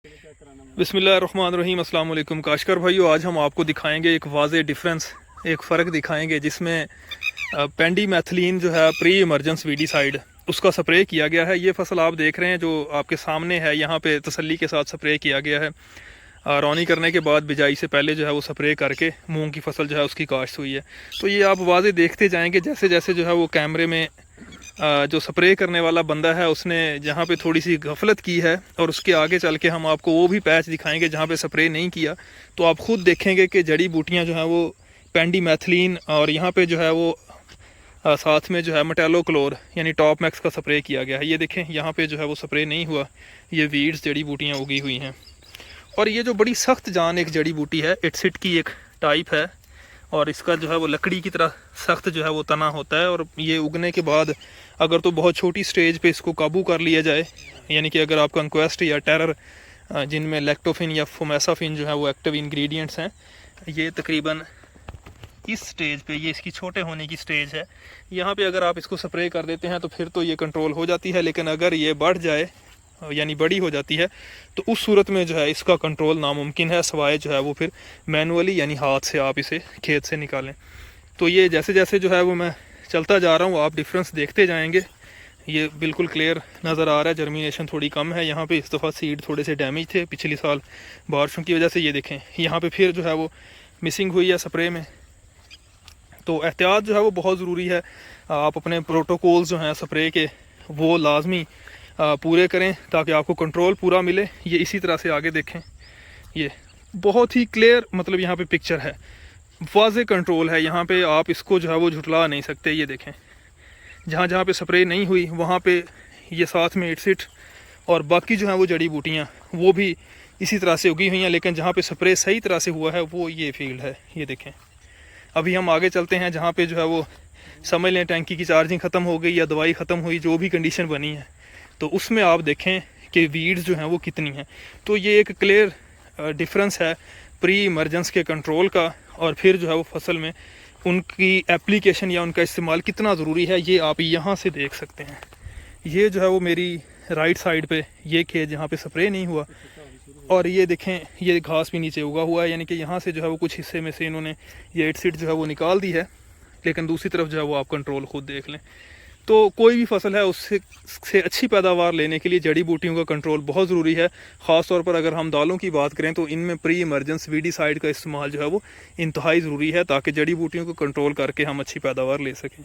बिस्मिल्लाहिर्रहमानिर्रहीम, अस्सलाम वालेकुम। काशकर भाइयों, आज हम आपको दिखाएंगे एक वाज़े डिफरेंस, एक फ़र्क दिखाएंगे जिसमें पेंडीमेथिलीन जो है प्री इमरजेंस वीडीसाइड उसका स्प्रे किया गया है। ये फसल आप देख रहे हैं जो आपके सामने है, यहाँ पे तसल्ली के साथ स्प्रे किया गया है। रौनी करने के बाद बिजाई से पहले जो है वो स्प्रे करके मूंग की फसल जो है उसकी काश्त हुई है। तो ये आप वाज़े देखते जाएंगे जैसे जैसे जो है वो कैमरे में जो स्प्रे करने वाला बंदा है उसने जहाँ पे थोड़ी सी गफलत की है, और उसके आगे चल के हम आपको वो भी पैच दिखाएंगे जहाँ पे स्प्रे नहीं किया। तो आप खुद देखेंगे कि जड़ी बूटियाँ जो हैं वो पेंडीमेथिलीन, और यहाँ पे जो है वो साथ में जो है मेटालोक्लोर यानी टॉप मैक्स का स्प्रे किया गया है। ये देखें, यहाँ पे जो है वो स्प्रे नहीं हुआ, ये वीड्स जड़ी बूटियाँ उगी हुई हैं। और ये जो बड़ी सख्त जान एक जड़ी बूटी है, इटसिट की एक टाइप है, और इसका जो है वो लकड़ी की तरह सख्त जो है वो तना होता है। और ये उगने के बाद अगर तो बहुत छोटी स्टेज पे इसको काबू कर लिया जाए, यानी कि अगर आपका कंक्वेस्ट या टेरर जिनमें लैक्टोफिन या फोमेसाफिन जो है वो एक्टिव इंग्रेडिएंट्स हैं, ये तकरीबन इस स्टेज पे, ये इसकी छोटे होने की स्टेज है, यहाँ पे अगर आप इसको स्प्रे कर देते हैं तो फिर तो ये कंट्रोल हो जाती है। लेकिन अगर ये बढ़ जाए यानी बड़ी हो जाती है तो उस सूरत में जो है इसका कंट्रोल नामुमकिन है, सवाए जो है वो फिर मैनुअली यानी हाथ से आप इसे खेत से निकालें। तो ये जैसे जैसे जो है वो मैं चलता जा रहा हूँ आप डिफरेंस देखते जाएंगे। ये बिल्कुल क्लियर नज़र आ रहा है, जर्मिनेशन थोड़ी कम है। यहाँ पे इस दफ़ा सीड थोड़े से डैमेज थे पिछली साल बारिशों की वजह से। ये देखें, यहाँ पे फिर जो है वो मिसिंग हुई है स्प्रे में। तो एहतियात जो है वो बहुत ज़रूरी है। आप अपने प्रोटोकॉल्स जो हैं स्प्रे के वो लाजमी पूरे करें ताकि आपको कंट्रोल पूरा मिले। ये इसी तरह से आगे देखें, ये बहुत ही क्लियर मतलब यहाँ पे पिक्चर है, वाज़े कंट्रोल है। यहाँ पे आप इसको जो है वो झुटला नहीं सकते। ये देखें, जहाँ जहाँ पे स्प्रे नहीं हुई वहाँ पे ये साथ में इटसिट और बाकी जो है वो जड़ी बूटियाँ वो भी इसी तरह से उगी हुई हैं। लेकिन जहाँ पे स्प्रे सही तरह से हुआ है वो ये फील्ड है। ये देखें, अभी हम आगे चलते हैं जहाँ पे जो है वो समझ लें टैंकी की चार्जिंग ख़त्म हो गई या दवाई ख़त्म हुई, जो भी कंडीशन बनी है, तो उसमें आप देखें कि वीड्स जो हैं वो कितनी हैं। तो ये एक क्लियर डिफरेंस है प्री इमरजेंस के कंट्रोल का, और फिर जो है वो फसल में उनकी एप्लीकेशन या उनका इस्तेमाल कितना ज़रूरी है, ये आप यहाँ से देख सकते हैं। ये जो है वो मेरी राइट साइड पे ये खेत जहाँ पे स्प्रे नहीं हुआ, और ये देखें ये घास भी नीचे उगा हुआ है, यानी कि यहाँ से जो है वो कुछ हिस्से में से इन्होंने ये इटसिट जो है वो निकाल दी है। लेकिन दूसरी तरफ जो है वो आप कंट्रोल खुद देख लें। तो कोई भी फसल है उससे अच्छी पैदावार लेने के लिए जड़ी बूटियों का कंट्रोल बहुत ज़रूरी है। ख़ास तौर पर अगर हम दालों की बात करें तो इनमें प्री इमरजेंस वीडीसाइड का इस्तेमाल जो है वो इंतहाई ज़रूरी है, ताकि जड़ी बूटियों को कंट्रोल करके हम अच्छी पैदावार ले सकें।